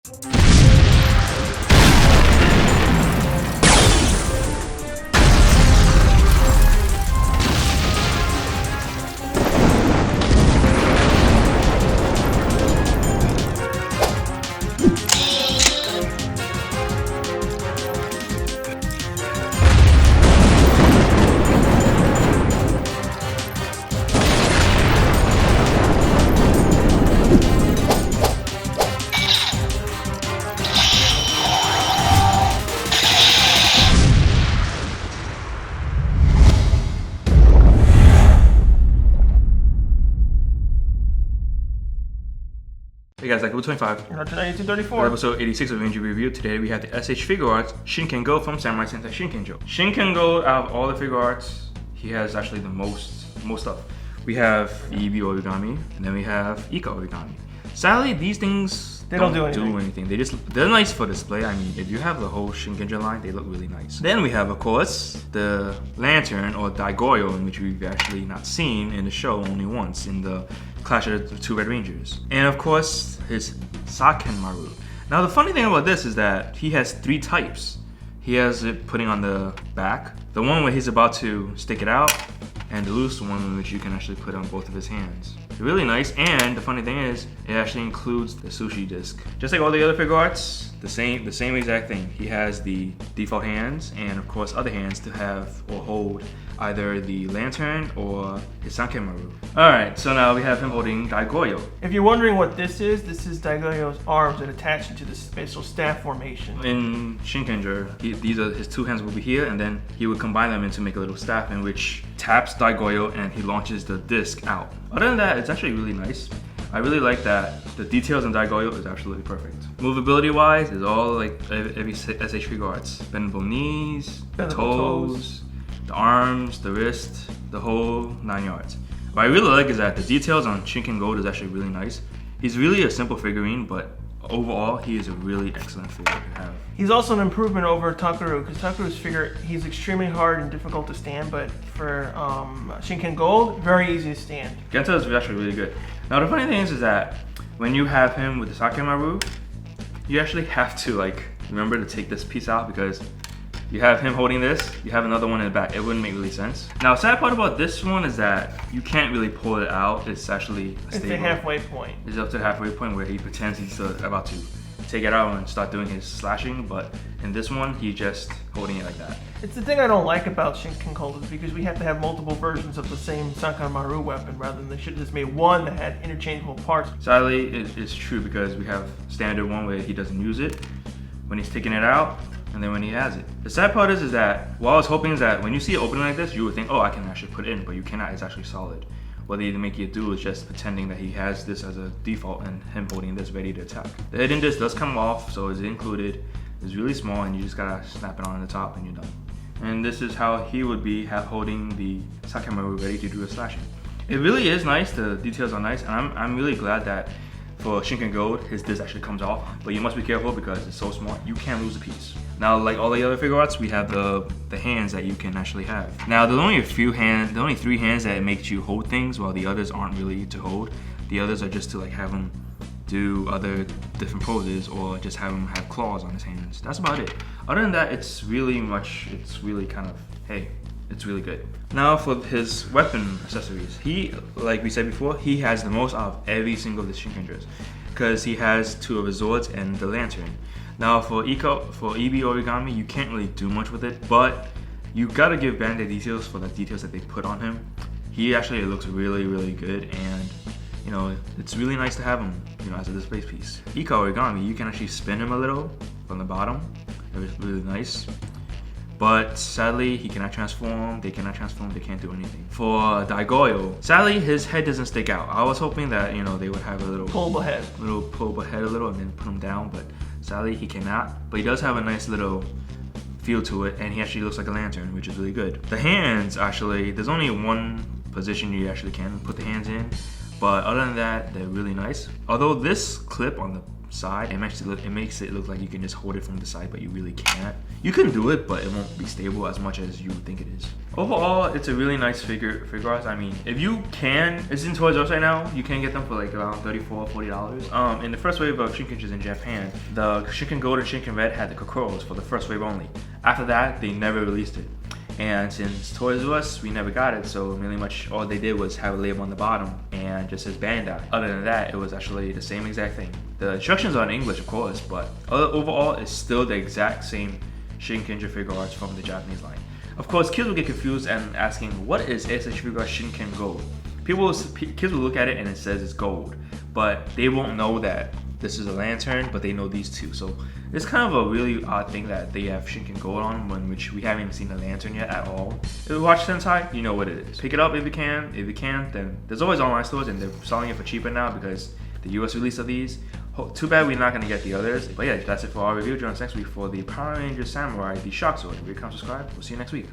Hey guys, like 25. And today 234. Episode 86 of Injury Review. Today we have the SH Figuarts Shinken Gold from Samurai Sentai Shinken Joe. Shinken Gold, out of all the Figuarts, he has actually the most stuff. We have EB origami, and then we have Ika origami. Sadly, these things they don't do anything. They're nice for display. I mean, if you have the whole Shinkenger line, they look really nice. Then we have, of course, the lantern or Daigoyo, in which we've actually not seen in the show only once in the Clash of the Two Red Rangers. And of course, his Sakenmaru. Now the funny thing about this is that he has three types. He has it putting on the back, the one where he's about to stick it out, and the loose one in which you can actually put on both of his hands. Really nice, and the funny thing is, it actually includes the sushi disc. Just like all the other Figuarts, the same exact thing. He has the default hands, and of course other hands to have or hold either the lantern or his Sankemaru. Alright, so now we have him holding Daigoyo. If you're wondering what this is Daigoyo's arms that attach into the special staff formation. In Shinkenger, these are his two hands will be here, and then he would combine them into make a little staff in which taps Daigoyo and he launches the disc out. Other than that, it's actually really nice. I really like that the details in Daigoyo is absolutely perfect. Movability wise is all like every SH Figuarts. Bendable knees, toes, the arms, the wrist, the whole 9 yards. What I really like is that the details on Shinken Gold is actually really nice. He's really a simple figurine, but overall he is a really excellent figure to have. He's also an improvement over Takeru, because Takeru's figure, he's extremely hard and difficult to stand, but for Shinken Gold, very easy to stand. Genta is actually really good. Now the funny thing is that when you have him with the Sakemaru, you actually have to remember to take this piece out, because you have him holding this, you have another one in the back. It wouldn't make really sense. Now, sad part about this one is that you can't really pull it out. It's actually It's the halfway point. It's up to the halfway point where he pretends he's about to take it out and start doing his slashing, but in this one, he's just holding it like that. It's the thing I don't like about Shinken Gold is because we have to have multiple versions of the same Sakemaru weapon rather than they should have just made one that had interchangeable parts. Sadly, it's true because we have standard one where he doesn't use it when he's taking it out, and then when he has it. The sad part is that what I was hoping is that when you see it opening like this, you would think, oh, I can actually put it in, but you cannot. It's actually solid. What they make you do is just pretending that he has this as a default and him holding this ready to attack. The hidden disc does come off, so it's included. It's really small, and you just gotta snap it on the top and you're done. And this is how he would be holding the Sakemaru ready to do a slashing. It really is nice. The details are nice, and I'm really glad that for Shinken Gold, his disc actually comes off, but you must be careful because it's so small, you can't lose a piece. Now, like all the other Figuarts, we have the hands that you can actually have. Now, there's only there's only 3 hands that makes you hold things, while the others aren't really to hold. The others are just to have him do other different poses, or just have him have claws on his hands. That's about it. Other than that, it's really kind of, hey, it's really good. Now for his weapon accessories, he, like we said before, he has the most out of every single of the Shinkengers, because he has 2 of his swords and the lantern. Now for EB origami, you can't really do much with it, but you gotta give Bandai details for the details that they put on him. He actually looks really, really good, and it's really nice to have him, as a display piece. Ika origami, you can actually spin him a little from the bottom. It was really nice. But sadly, he cannot transform, they cannot transform, they can't do anything. For Daigoyo, sadly, his head doesn't stick out. I was hoping that, they would have a little pullable head a little and then put him down, but sadly, he cannot. But he does have a nice little feel to it, and he actually looks like a lantern, which is really good. The hands, actually, there's only one position you actually can put the hands in, but other than that, they're really nice. Although this clip on side, it makes it look like you can just hold it from the side, but you really can't. You can do it, but it won't be stable as much as you think it is. Overall, it's a really nice Figuarts. I mean, if you can, it's in Toys R Us right now. You can get them for like around $34, $40. In the first wave of Shinken's in Japan, the Shinken Gold and Shinken Red had the Kokuros for the first wave only. After that, they never released it. And since Toys R Us, we never got it, so really much all they did was have a label on the bottom and just says Bandai. Other than that, it was actually the same exact thing. The instructions are in English, of course, but overall, it's still the exact same Shinken Figuarts from the Japanese line. Of course, kids will get confused and asking, what is SH Figuarts Shinken Gold? Kids will look at it and it says it's gold, but they won't know that this is a lantern, but they know these two. So it's kind of a really odd thing that they have Shinken Gold on, which we haven't even seen the lantern yet at all. If you watch Sentai, you know what it is. Pick it up if you can. If you can't, then there's always online stores, and they're selling it for cheaper now because the US release of these. Too bad we're not going to get the others. But yeah, that's it for our review. Join us next week for the Power Ranger Samurai, the Shock Sword. Rate, comment, subscribe. We'll see you next week.